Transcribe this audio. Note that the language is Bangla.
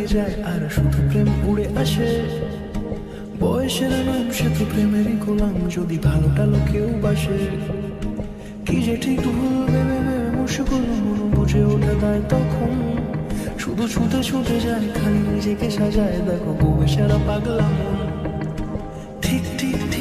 যায় আর শুধু প্রেম উড়ে আসে। বয়সের নাম সে তো প্রেমেরই গোলাম, যদি ভালোটা লোকেও বাসে। কি যে ঠিক ভুল ভেবে ভেবে মুশকুল, মন বুঝে ওঠে তাই তখন শুধু ছুটে ছুটে যায়, খালি নিজেকে সাজায়। দেখো বউয়ে সারা পাগলা মন। ঠিক ঠিক ঠিক